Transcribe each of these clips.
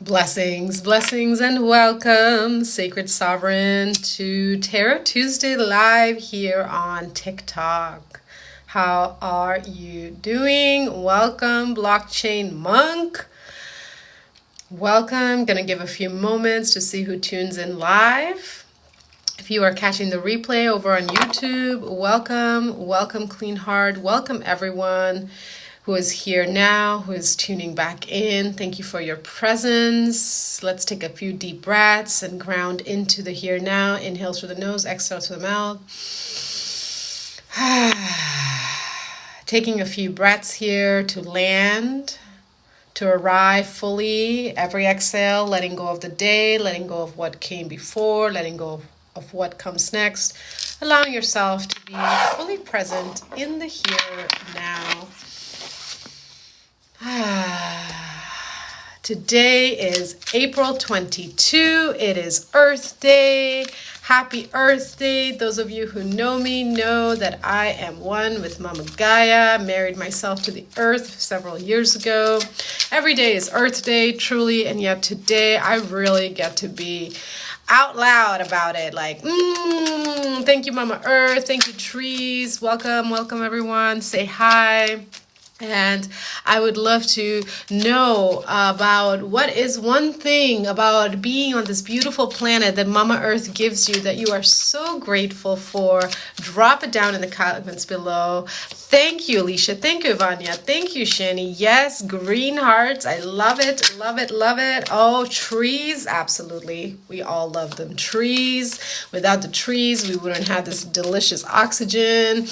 Blessings, blessings, and welcome, Sacred Sovereign, to Tarot Tuesday Live here on TikTok. How are you doing? Welcome, Blockchain Monk. Welcome. Gonna give a few moments to see who tunes in live. If you are catching the replay over on YouTube, welcome. Welcome, Clean Heart. Welcome, everyone who is here now, who is tuning back in. Thank you for your presence. Let's take a few deep breaths and ground into the here now. Inhale through the nose, exhale through the mouth. Taking a few breaths here to land, to arrive fully. Every exhale, letting go of the day, letting go of what came before, letting go of what comes next. Allowing yourself to be fully present in the here now. Today is April 22. It is Earth Day. Happy Earth Day. Those of you who know me know that I am one with Mama Gaia. Married myself to the earth several years ago. Every day is Earth Day, truly, and yet today I really get to be out loud about it. Like, thank you, Mama Earth. Thank you, trees. Welcome, welcome, everyone. Say hi. And I would love to know about what is one thing about being on this beautiful planet that Mama Earth gives you that you are so grateful for. Drop it down in the comments below. Thank you, Alicia. Thank you, Vanya. Thank you, Shani. Yes, green hearts. I love it, love it, love it. Oh, trees. Absolutely. We all love them. Trees. Without the trees, we wouldn't have this delicious oxygen.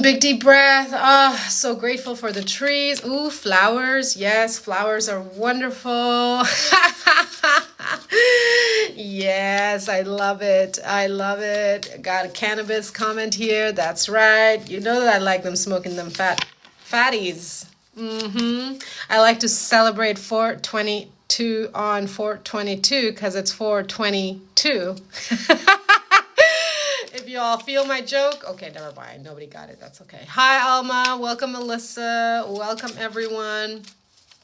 Big deep breath. So grateful for the trees. Ooh, flowers. Yes, flowers are wonderful. Yes, I love it. I love it. Got a cannabis comment here. That's right. You know that I like them smoking them fatties. I like to celebrate 422 on 422 because it's 422. If you all feel my joke, okay, never mind. Nobody got it. That's okay. Hi, Alma. Welcome, Melissa. Welcome, everyone.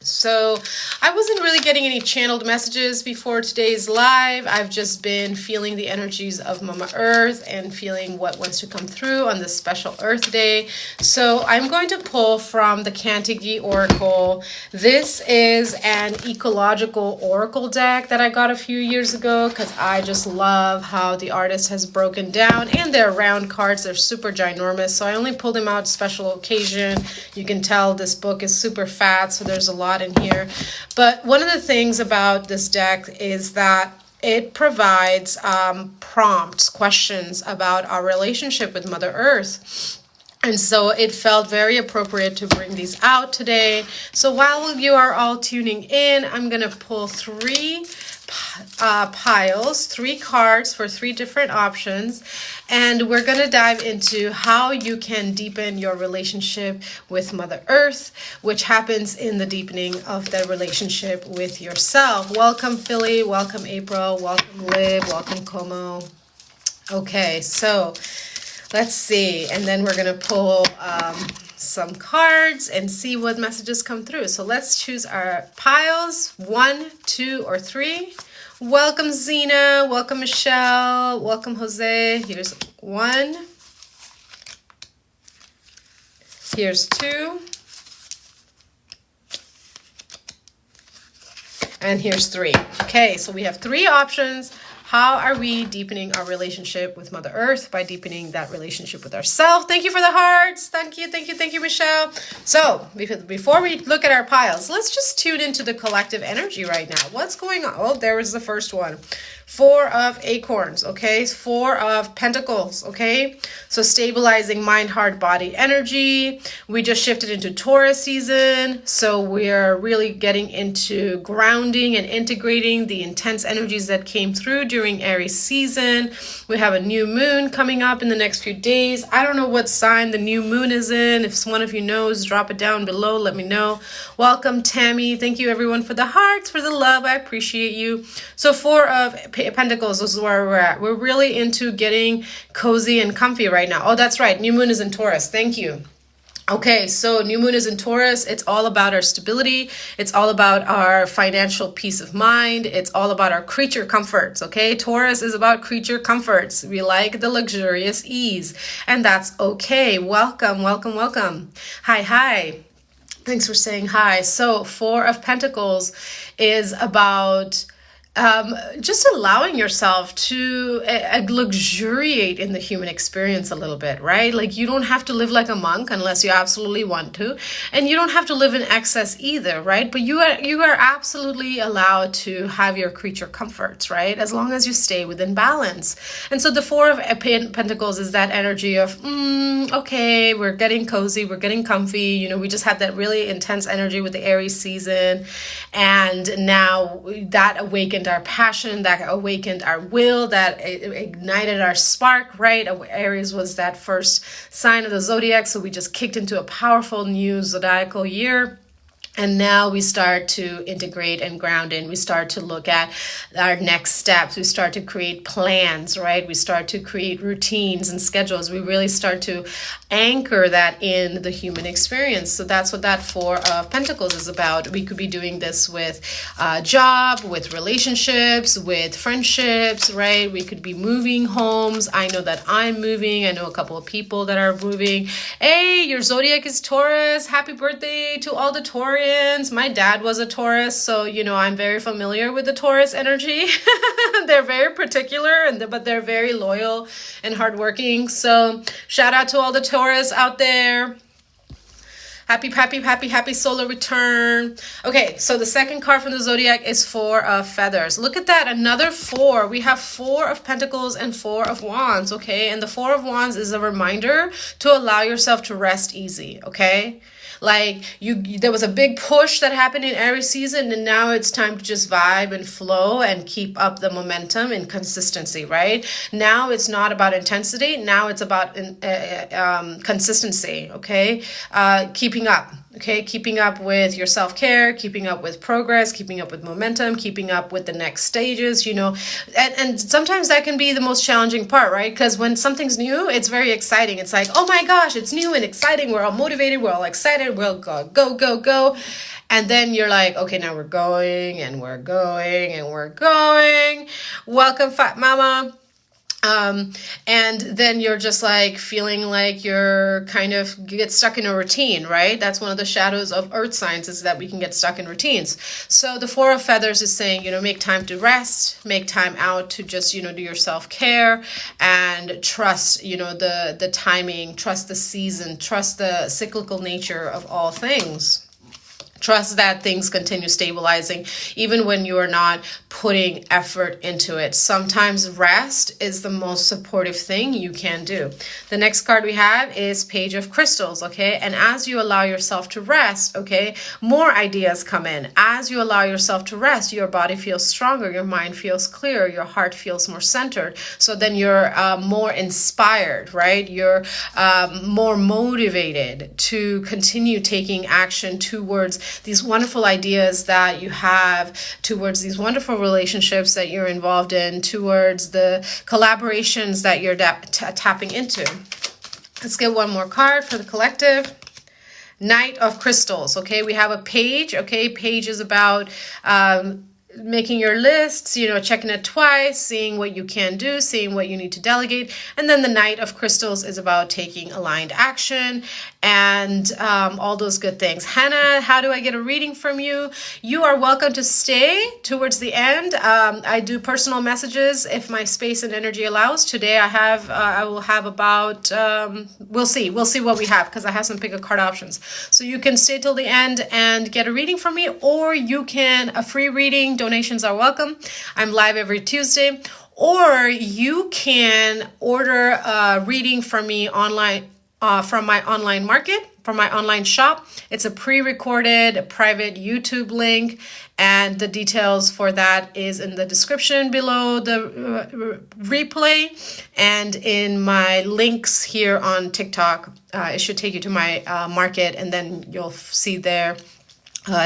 So I wasn't really getting any channeled messages before today's live. I've just been feeling the energies of Mama Earth and feeling what wants to come through on this special Earth Day. So I'm going to pull from the Kantigi Oracle. This is an ecological oracle deck that I got a few years ago because I just love how the artist has broken down, and they're round cards. They're super ginormous. So I only pulled them out special occasion. You can tell this book is super fat, so there's a lot in here. But one of the things about this deck is that it provides prompts, questions about our relationship with Mother Earth. And so it felt very appropriate to bring these out today. So while you are all tuning in, I'm going to pull three piles, 3 cards for 3 different options, and we're going to dive into how you can deepen your relationship with Mother Earth, which happens in the deepening of the relationship with yourself. Welcome, Philly. Welcome, April. Welcome, Lib. Welcome, Como. Okay, so let's see, and then we're going to pull some cards and see what messages come through. So let's choose our piles, 1, 2, or 3. Welcome, Zena. Welcome, Michelle. Welcome, Jose. Here's 1. Here's 2. And here's 3. Okay, so we have 3 options. How are we deepening our relationship with Mother Earth? By deepening that relationship with ourselves. Thank you for the hearts. Thank you, thank you, thank you, Michelle. So before we look at our piles, let's just tune into the collective energy right now. What's going on? Oh, there was the first one. 4 of acorns, okay? 4 of pentacles, okay? So stabilizing mind, heart, body energy. We just shifted into Taurus season. So we're really getting into grounding and integrating the intense energies that came through during during Aries season. We have a new moon coming up in the next few days. I don't know what sign the new moon is in. If one of you knows, drop it down below. Let me know. Welcome, Tammy. Thank you, everyone, for the hearts, for the love. I appreciate you. So 4 of Pentacles, this is where we're at. We're really into getting cozy and comfy right now. Oh, that's right. New moon is in Taurus. Thank you. Okay, so new moon is in Taurus. It's all about our stability. It's all about our financial peace of mind. It's all about our creature comforts, okay? Taurus is about creature comforts. We like the luxurious ease, and that's okay. Welcome, welcome, welcome. Hi, hi. Thanks for saying hi. So 4 of Pentacles is about just allowing yourself to luxuriate in the human experience a little bit, right? Like you don't have to live like a monk unless you absolutely want to, and you don't have to live in excess either, right? But you are absolutely allowed to have your creature comforts, right? As long as you stay within balance. And so the 4 of Pentacles is that energy of, okay, we're getting cozy, we're getting comfy. You know, we just had that really intense energy with the Aries season, and now that awakened our passion, that awakened our will, that ignited our spark, right? Aries was that first sign of the zodiac, so we just kicked into a powerful new zodiacal year. And now we start to integrate and ground in. We start to look at our next steps. We start to create plans, right? We start to create routines and schedules. We really start to anchor that in the human experience. So that's what that 4 of Pentacles is about. We could be doing this with job, with relationships, with friendships, right? We could be moving homes. I know that I'm moving. I know a couple of people that are moving. Hey, your zodiac is Taurus. Happy birthday to all the Taurus. My dad was a Taurus, so you know I'm very familiar with the Taurus energy. They're very particular, but they're very loyal and hardworking. So shout out to all the Taurus out there. Happy solar return. Okay, so the second card from the zodiac is 4 of feathers. Look at that, another 4. We have 4 of Pentacles and 4 of Wands, okay? And the 4 of Wands is a reminder to allow yourself to rest easy, okay? Like there was a big push that happened in Aries season, and now it's time to just vibe and flow and keep up the momentum and consistency, right? Now it's not about intensity. Now it's about consistency, okay? Keeping up. Okay, keeping up with your self-care, keeping up with progress, keeping up with momentum, keeping up with the next stages, you know, and sometimes that can be the most challenging part, right? Because when something's new, it's very exciting. It's like, oh my gosh, it's new and exciting. We're all motivated. We're all excited. We'll go. And then you're like, okay, now we're going and we're going and we're going. Welcome, Fat Mama. And then you're just like feeling like you're kind of get stuck in a routine, right? That's one of the shadows of earth signs, is that we can get stuck in routines. So the 4 of feathers is saying, you know, make time to rest, make time out to just, you know, do your self-care and trust, you know, the timing, trust the season, trust the cyclical nature of all things. Trust that things continue stabilizing even when you are not putting effort into it. Sometimes rest is the most supportive thing you can do. The next card we have is Page of Crystals, okay? And as you allow yourself to rest, okay, more ideas come in. As you allow yourself to rest, your body feels stronger, your mind feels clearer, your heart feels more centered. So then you're more inspired, right? You're more motivated to continue taking action towards these wonderful ideas that you have, towards these wonderful relationships that you're involved in, towards the collaborations that you're tapping into. Let's get one more card for the collective. Knight of Crystals, okay? We have a page, okay? Page is about making your lists, you know, checking it twice, seeing what you can do, seeing what you need to delegate. And then the Knight of Crystals is about taking aligned action and all those good things. Hannah, how do I get a reading from you? You are welcome to stay towards the end. I do personal messages if my space and energy allows. Today I will have about, we'll see what we have, because I have some pick a card options. So you can stay till the end and get a reading from me, or you can, a free reading. Donations are welcome. I'm live every Tuesday. Or you can order a reading from me online from my online market, from my online shop. It's a pre-recorded private YouTube link, and the details for that is in the description below the replay and in my links here on TikTok. It should take you to my market, and then you'll see there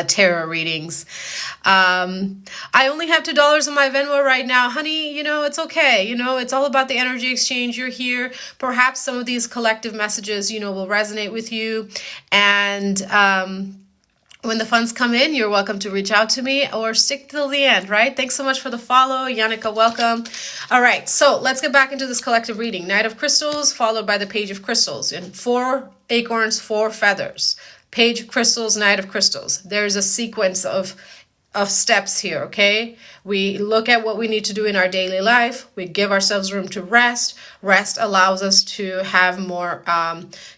tarot readings. I only have $2 on my Venmo right now, honey. You know, it's okay. You know, it's all about the energy exchange. You're here. Perhaps some of these collective messages, you know, will resonate with you. And when the funds come in, you're welcome to reach out to me or stick till the end, right? Thanks so much for the follow. Yannicka, welcome. All right, so let's get back into this collective reading. Knight of Crystals followed by the Page of Crystals, and 4 acorns, 4 feathers. Page of Crystals, Knight of Crystals. There's a sequence of steps here, okay? We look at what we need to do in our daily life. We give ourselves room to rest. Rest allows us to have more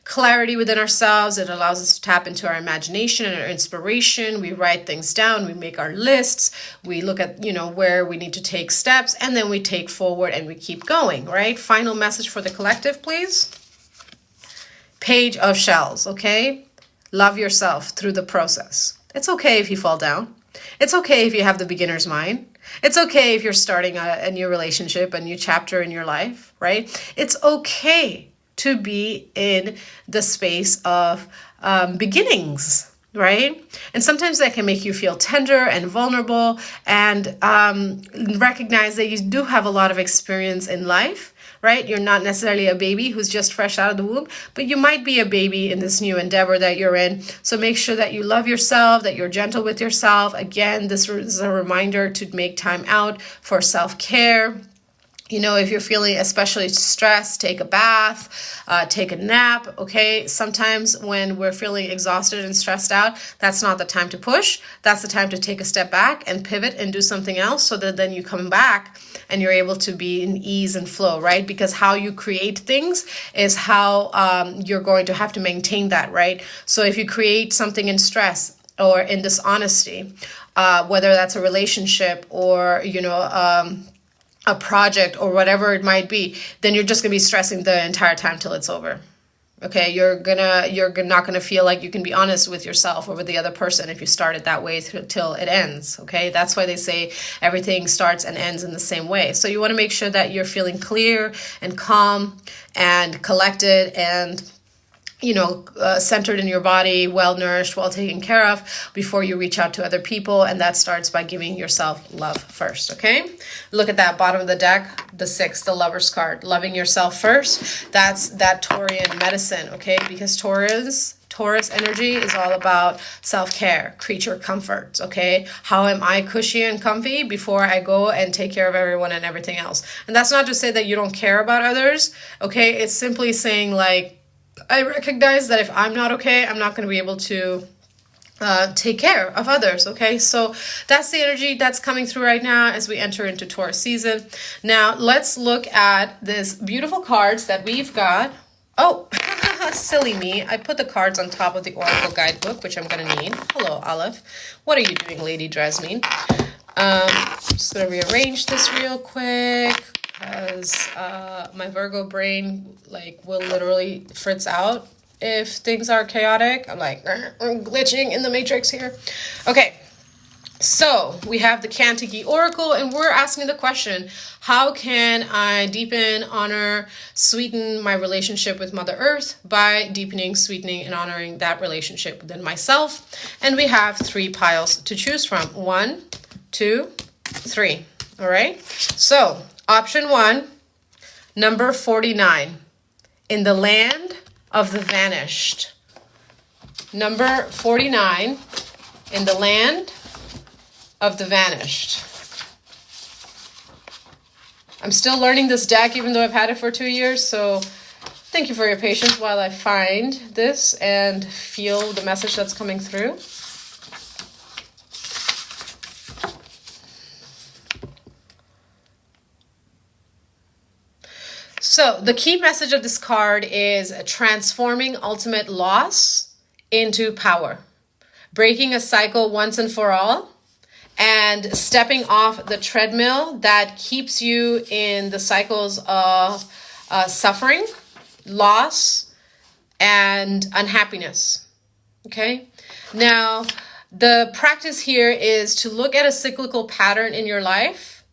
clarity within ourselves. It allows us to tap into our imagination and our inspiration. We write things down. We make our lists. We look at, you know, where we need to take steps, and then we take forward and we keep going, right? Final message for the collective, please. Page of Shells, okay? Love yourself through the process. It's okay if you fall down. It's okay if you have the beginner's mind. It's okay if you're starting a new relationship, a new chapter in your life, right? It's okay to be in the space of beginnings, right? And sometimes that can make you feel tender and vulnerable, and recognize that you do have a lot of experience in life, right? You're not necessarily a baby who's just fresh out of the womb, but you might be a baby in this new endeavor that you're in. So make sure that you love yourself, that you're gentle with yourself. Again, this is a reminder to make time out for self-care. You know, if you're feeling especially stressed, take a bath, take a nap, okay? Sometimes when we're feeling exhausted and stressed out, that's not the time to push. That's the time to take a step back and pivot and do something else, so that then you come back and you're able to be in ease and flow, right? Because how you create things is how you're going to have to maintain that, right? So if you create something in stress or in dishonesty, whether that's a relationship or, you know, a project or whatever it might be, then you're just gonna be stressing the entire time till it's over. Okay, you're not gonna feel like you can be honest with yourself or with the other person if you start it that way till it ends. Okay, that's why they say everything starts and ends in the same way. So you want to make sure that you're feeling clear and calm and collected and, you know, centered in your body, well nourished, well taken care of before you reach out to other people. And that starts by giving yourself love first, okay? Look at that bottom of the deck, the 6, the Lover's card. Loving yourself first. That's that Taurian medicine, okay? Because Taurus energy is all about self-care, creature comforts, okay? How am I cushy and comfy before I go and take care of everyone and everything else? And that's not to say that you don't care about others, okay? It's simply saying, like, I recognize that if I'm not okay, I'm not going to be able to take care of others, okay? So that's the energy that's coming through right now as we enter into Taurus season. Now, let's look at this beautiful cards that we've got. Oh, silly me. I put the cards on top of the Oracle Guidebook, which I'm going to need. Hello, Olive. What are you doing, Lady Drasmin? Just going to rearrange this real quick, because my Virgo brain will literally fritz out if things are chaotic. I'm like, I'm glitching in the matrix here. Okay, so we have the Kantiki Oracle, and we're asking the question, how can I deepen, honor, sweeten my relationship with Mother Earth by deepening, sweetening, and honoring that relationship within myself? And we have 3 piles to choose from. 1, 2, 3. All right, so option 1, number 49, in the land of the vanished. Number 49, in the land of the vanished. I'm still learning this deck, even though I've had it for 2 years, so thank you for your patience while I find this and feel the message that's coming through. So the key message of this card is transforming ultimate loss into power, breaking a cycle once and for all, and stepping off the treadmill that keeps you in the cycles of suffering, loss, and unhappiness. Okay? Now, the practice here is to look at a cyclical pattern in your life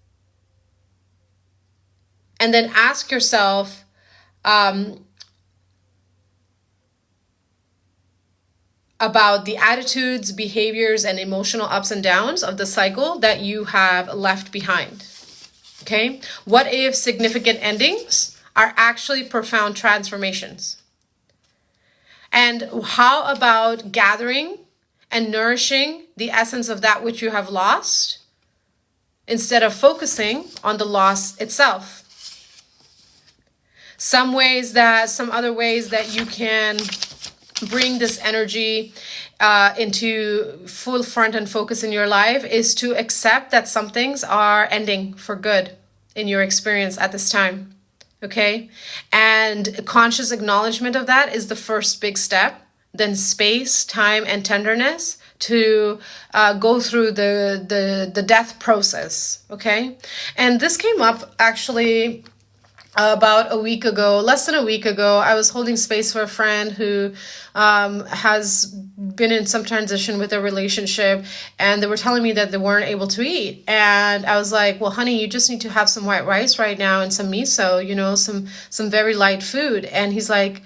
and then ask yourself, about the attitudes, behaviors, and emotional ups and downs of the cycle that you have left behind. Okay? What if significant endings are actually profound transformations? And how about gathering and nourishing the essence of that which you have lost instead of focusing on the loss itself? Some other ways that you can bring this energy into full front and focus in your life is to accept that some things are ending for good in your experience at this time. Okay? And conscious acknowledgement of that is the first big step. Then space, time, and tenderness to go through the death process. Okay? And this came up actually about a week ago, less than a week ago. I was holding space for a friend who has been in some transition with their relationship, and they were telling me that they weren't able to eat. And I was like, well, honey, you just need to have some white rice right now and some miso, you know, some very light food. And he's like,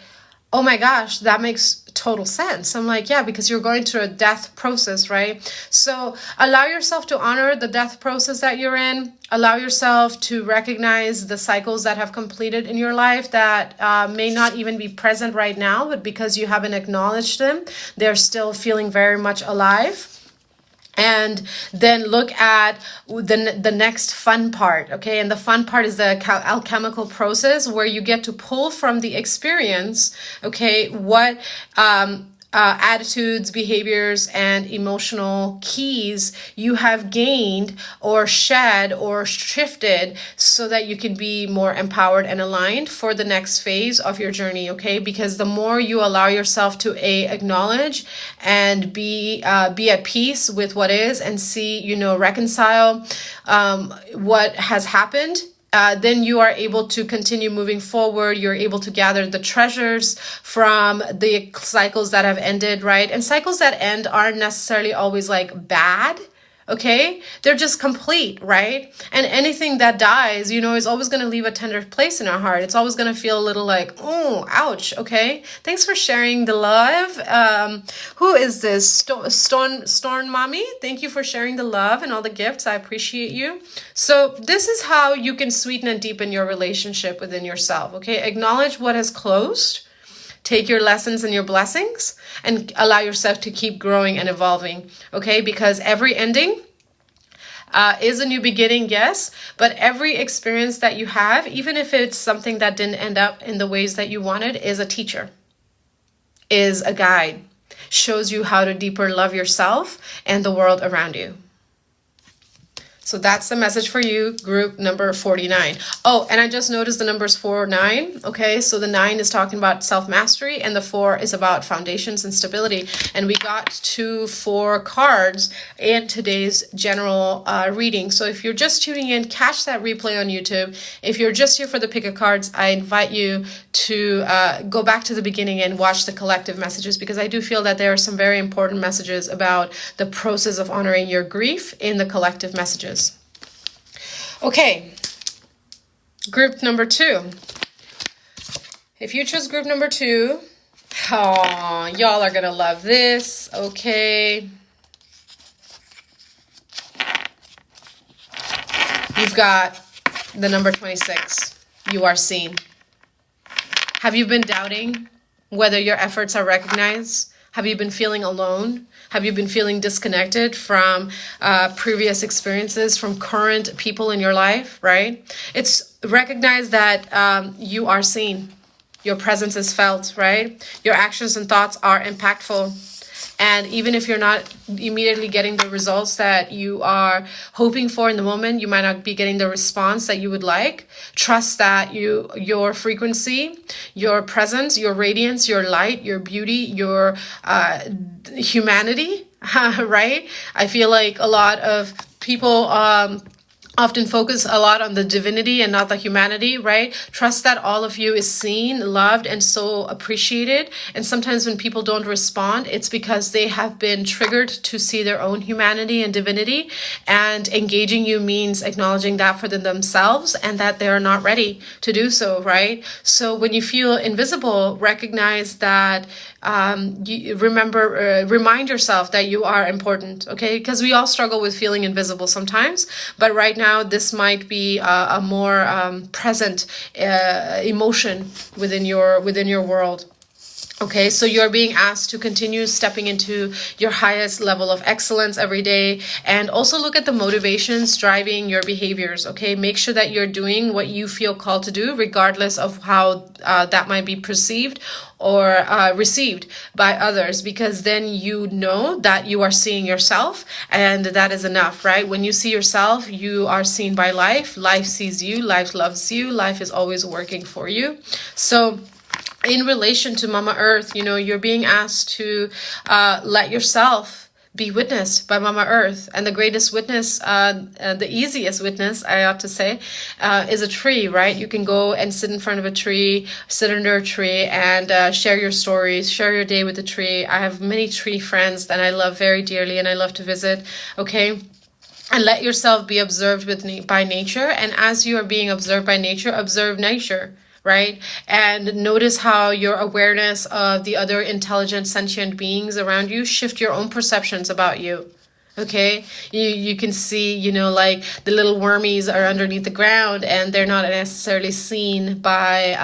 oh my gosh, that makes total sense. I'm like, yeah, because you're going through a death process, right? So allow yourself to honor the death process that you're in. Allow yourself to recognize the cycles that have completed in your life that may not even be present right now, but because you haven't acknowledged them, they're still feeling very much alive. And then look at the next fun part, okay? And the fun part is the alchemical process where you get to pull from the experience, okay, what attitudes, behaviors, and emotional keys you have gained or shed or shifted so that you can be more empowered and aligned for the next phase of your journey, okay? Because the more you allow yourself to acknowledge and be at peace with what is and see, you know, reconcile what has happened, then you are able to continue moving forward. You're able to gather the treasures from the cycles that have ended, right? And cycles that end aren't necessarily always like bad, okay? They're just complete, right? And anything that dies, you know, is always going to leave a tender place in our heart. It's always going to feel a little like, oh, ouch, okay? Thanks for sharing the love. Who is this? Storm Mommy? Thank you for sharing the love and all the gifts. I appreciate you. So this is how you can sweeten and deepen your relationship within yourself, okay? Acknowledge what has closed. Take your lessons and your blessings and allow yourself to keep growing and evolving, okay? Because every ending is a new beginning, yes, but every experience that you have, even if it's something that didn't end up in the ways that you wanted, is a teacher, is a guide, shows you how to deeper love yourself and the world around you. So that's the message for you, group number 49. Oh, and I just noticed the numbers 4, 9. Okay, so the 9 is talking about self-mastery and the 4 is about foundations and stability. And we got 4 cards in today's general reading. So if you're just tuning in, catch that replay on YouTube. If you're just here for the pick of cards, I invite you to go back to the beginning and watch the collective messages, because I do feel that there are some very important messages about the process of honoring your grief in the collective messages. Okay, group number 2. If you choose group number 2, oh, y'all are gonna love this, okay? You've got the number 26, you are seen. Have you been doubting whether your efforts are recognized? Have you been feeling alone? Have you been feeling disconnected from previous experiences, from current people in your life, right? It's recognize that you are seen. Your presence is felt, right? Your actions and thoughts are impactful. And even if you're not immediately getting the results that you are hoping for in the moment, you might not be getting the response that you would like. Trust that your frequency, your presence, your radiance, your light, your beauty, your humanity, right? I feel like a lot of people often focus a lot on the divinity and not the humanity, right? Trust that all of you is seen, loved, and so appreciated. And sometimes when people don't respond, it's because they have been triggered to see their own humanity and divinity. And engaging you means acknowledging that for themselves and that they're not ready to do so, right? So when you feel invisible, recognize that remind yourself that you are important, okay? Because we all struggle with feeling invisible sometimes, but right now this might be a more present emotion within your world. Okay, so you're being asked to continue stepping into your highest level of excellence every day, and also look at the motivations driving your behaviors. Okay, make sure that you're doing what you feel called to do, regardless of how that might be perceived or received by others, because then you know that you are seeing yourself, and that is enough, right? When you see yourself, you are seen by life. Life sees you, life loves you, life is always working for you. So in relation to Mama Earth, you know, you're being asked to let yourself be witnessed by Mama Earth. And the greatest witness, the easiest witness, I ought to say, is a tree, right? You can go and sit in front of a tree, sit under a tree, and share your stories, share your day with the tree. I have many tree friends that I love very dearly and I love to visit, okay? And let yourself be observed by nature. And as you are being observed by nature, observe nature. Right? And notice how your awareness of the other intelligent, sentient beings around you shift your own perceptions about you. Okay, you can see, you know, like the little wormies are underneath the ground and they're not necessarily seen by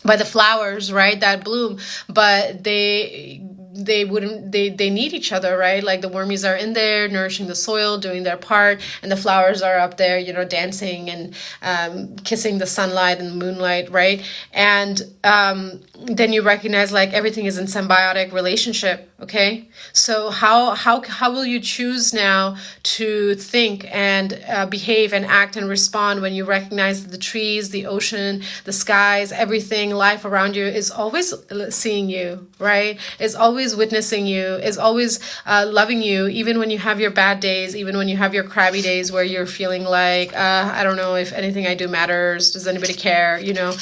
the flowers, right, that bloom, but they need each other, right? Like the wormies are in there nourishing the soil, doing their part, and the flowers are up there, you know, dancing and kissing the sunlight and the moonlight, right? And then you recognize like everything is in symbiotic relationship. Okay, so how will you choose now to think and behave and act and respond when you recognize that the trees, the ocean, the skies, everything, life around you is always seeing you, right? Is always witnessing you, is always loving you, even when you have your bad days, even when you have your crabby days where you're feeling like, I don't know if anything I do matters, does anybody care, you know?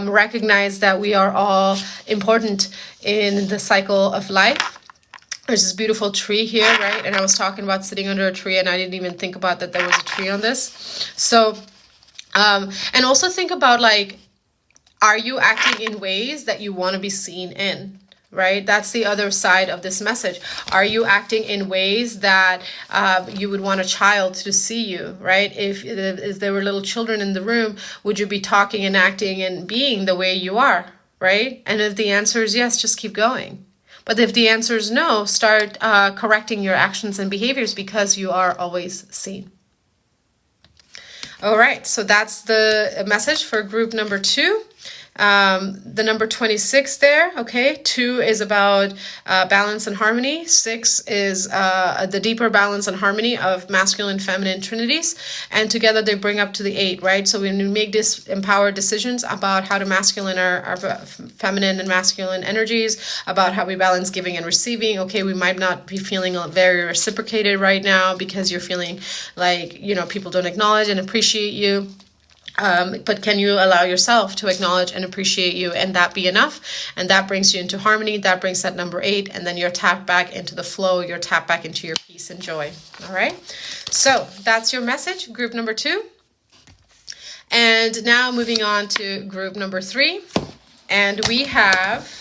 Recognize that we are all important in the cycle of life. There's this beautiful tree here, right? And I was talking about sitting under a tree and I didn't even think about that there was a tree on this. So, and also think about like, are you acting in ways that you want to be seen in? Right? That's the other side of this message. Are you acting in ways that you would want a child to see you, right? If there were little children in the room, would you be talking and acting and being the way you are, right? And if the answer is yes, just keep going. But if the answer is no, start correcting your actions and behaviors because you are always seen. All right, so that's the message for group number 2. The number 26 there, okay, 2 is about balance and harmony. 6 is the deeper balance and harmony of masculine, feminine trinities, and together they bring up to the 8, right? So when we make this empowered decisions about how to masculine our feminine and masculine energies, about how we balance giving and receiving, okay, we might not be feeling very reciprocated right now because you're feeling like, you know, people don't acknowledge and appreciate you. But can you allow yourself to acknowledge and appreciate you, and that be enough? And that brings you into harmony. That brings that number 8, and then you're tapped back into the flow. You're tapped back into your peace and joy. All right. So that's your message, group number 2. And now moving on to group number 3, and we have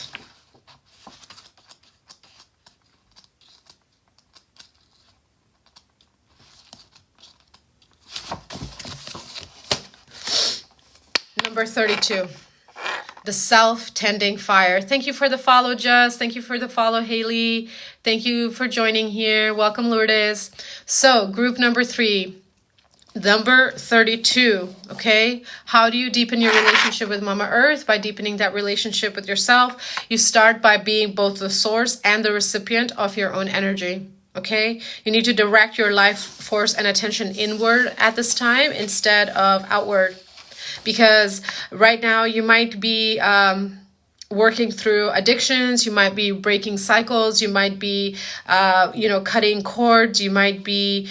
number 32, the self-tending fire. Thank you for the follow, Jess. Thank you for the follow, Haley. Thank you for joining here. Welcome, Lourdes. So group number 3, number 32, okay? How do you deepen your relationship with Mama Earth? By deepening that relationship with yourself. You start by being both the source and the recipient of your own energy. Okay, you need to direct your life force and attention inward at this time instead of outward. Because right now you might be working through addictions, you might be breaking cycles, you might be, cutting cords, you might be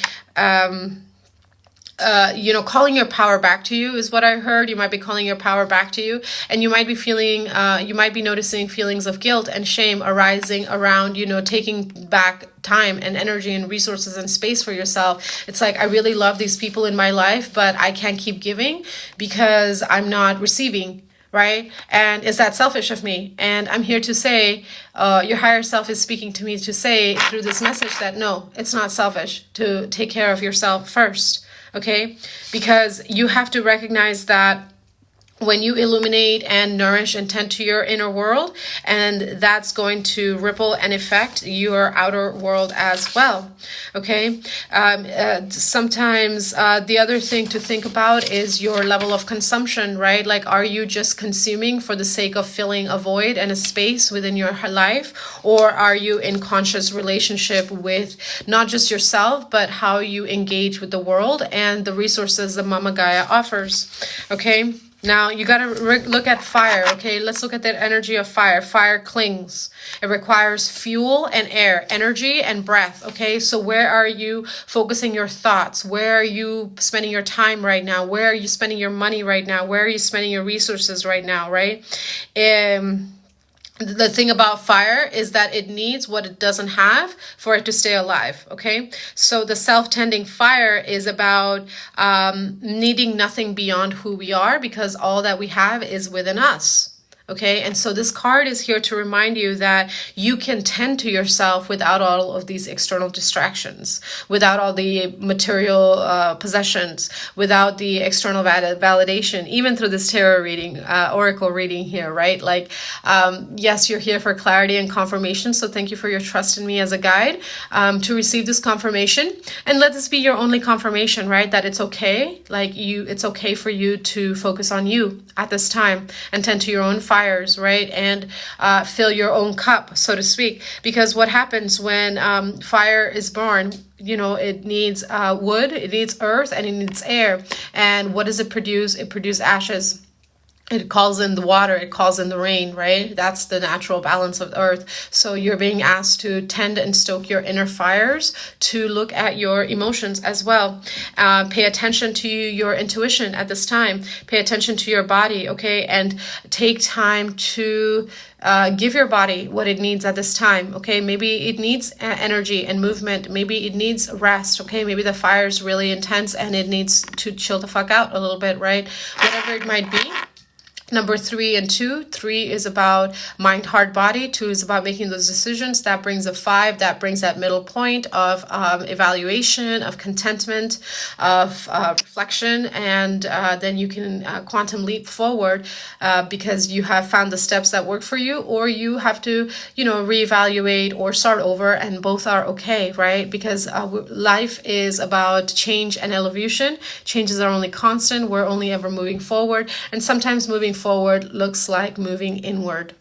calling your power back to you is what I heard. You might be calling your power back to you, and you might be feeling, you might be noticing feelings of guilt and shame arising around, taking back time and energy and resources and space for yourself. It's like, I really love these people in my life, but I can't keep giving because I'm not receiving. Right? And is that selfish of me? And I'm here to say, your higher self is speaking to me to say through this message that no, it's not selfish to take care of yourself first. Okay? Because you have to recognize that when you illuminate and nourish and tend to your inner world, and that's going to ripple and affect your outer world as well. Okay. Sometimes the other thing to think about is your level of consumption, right? Like, are you just consuming for the sake of filling a void and a space within your life? Or are you in conscious relationship with not just yourself, but how you engage with the world and the resources that Mama Gaia offers? Okay. Now, you got to look at fire, okay? Let's look at that energy of fire. Fire clings. It requires fuel and air, energy and breath, okay? So where are you focusing your thoughts? Where are you spending your time right now? Where are you spending your money right now? Where are you spending your resources right now, right? The thing about fire is that it needs what it doesn't have for it to stay alive, okay? So the self-tending fire is about needing nothing beyond who we are, because all that we have is within us. Okay, and so this card is here to remind you that you can tend to yourself without all of these external distractions, without all the material possessions, without the external validation, even through this tarot reading, oracle reading here, right? Like, yes, you're here for clarity and confirmation. So thank you for your trust in me as a guide to receive this confirmation. And let this be your only confirmation, right? That it's okay. Like, it's okay for you to focus on you at this time and tend to your own fire. Right? And fill your own cup, so to speak. Because what happens when fire is born, it needs wood, it needs earth, and it needs air. And what does it produce? It produces ashes. It calls in the water, it calls in the rain, right? That's the natural balance of the earth. So you're being asked to tend and stoke your inner fires, to look at your emotions as well. Pay attention to your intuition at this time. Pay attention to your body, okay? And take time to give your body what it needs at this time, okay? Maybe it needs energy and movement. Maybe it needs rest, okay? Maybe the fire is really intense and it needs to chill the fuck out a little bit, right? Whatever it might be. Number 3 and 2. 3 is about mind, heart, body. 2 is about making those decisions. That brings a 5. That brings that middle point of evaluation, of contentment, of reflection. And then you can quantum leap forward because you have found the steps that work for you, or you have to, reevaluate or start over, and both are okay, right? Because life is about change and evolution. Changes are only constant. We're only ever moving forward. And sometimes moving forward looks like moving inward.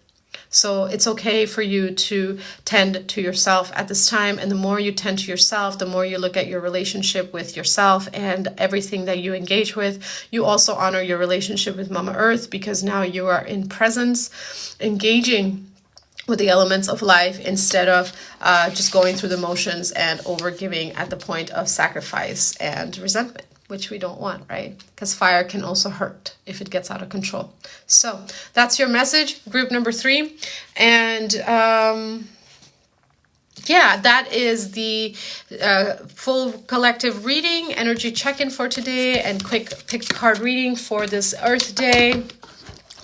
So it's okay for you to tend to yourself at this time. And the more you tend to yourself, the more you look at your relationship with yourself and everything that you engage with, you also honor your relationship with Mama Earth, because now you are in presence, engaging with the elements of life instead of just going through the motions and overgiving at the point of sacrifice and resentment, which we don't want, right? Because fire can also hurt if it gets out of control. So that's your message, group number 3. And that is the full collective reading, energy check-in for today, and quick pick card reading for this Earth Day.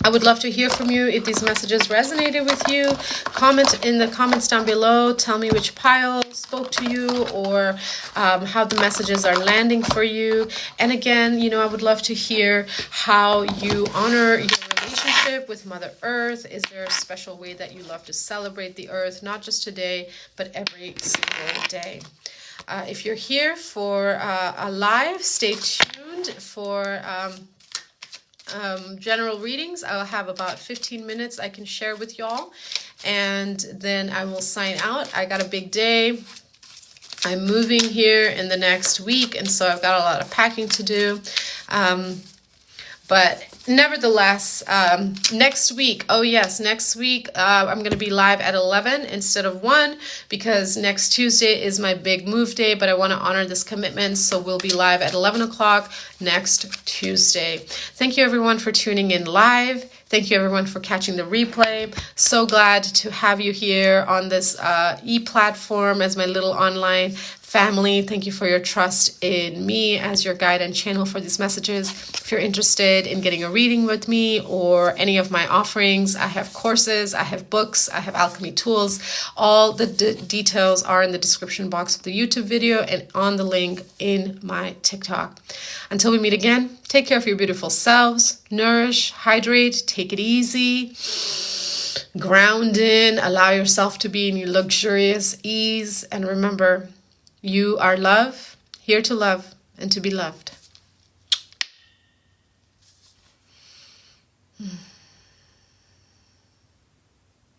I would love to hear from you if these messages resonated with you. Comment in the comments down below. Tell me which pile spoke to you, or how the messages are landing for you. And again, I would love to hear how you honor your relationship with Mother Earth. Is there a special way that you love to celebrate the Earth, not just today, but every single day? If you're here for a live, stay tuned for general readings. I'll have about 15 minutes I can share with y'all, and then I will sign out. I got a big day. I'm moving here in the next week, and so I've got a lot of packing to do. But nevertheless, next week, oh yes, next week I'm going to be live at 11 instead of 1 because next Tuesday is my big move day, but I want to honor this commitment, so we'll be live at 11 o'clock next Tuesday. Thank you everyone for tuning in live. Thank you everyone for catching the replay. So glad to have you here on this e-platform as my little online family. Thank you for your trust in me as your guide and channel for these messages. If you're interested in getting a reading with me or any of my offerings, I have courses, I have books, I have alchemy tools. All the details are in the description box of the YouTube video and on the link in my TikTok. Until we meet again, take care of your beautiful selves, nourish, hydrate, take it easy, ground in, allow yourself to be in your luxurious ease, and remember, you are love, here to love and to be loved.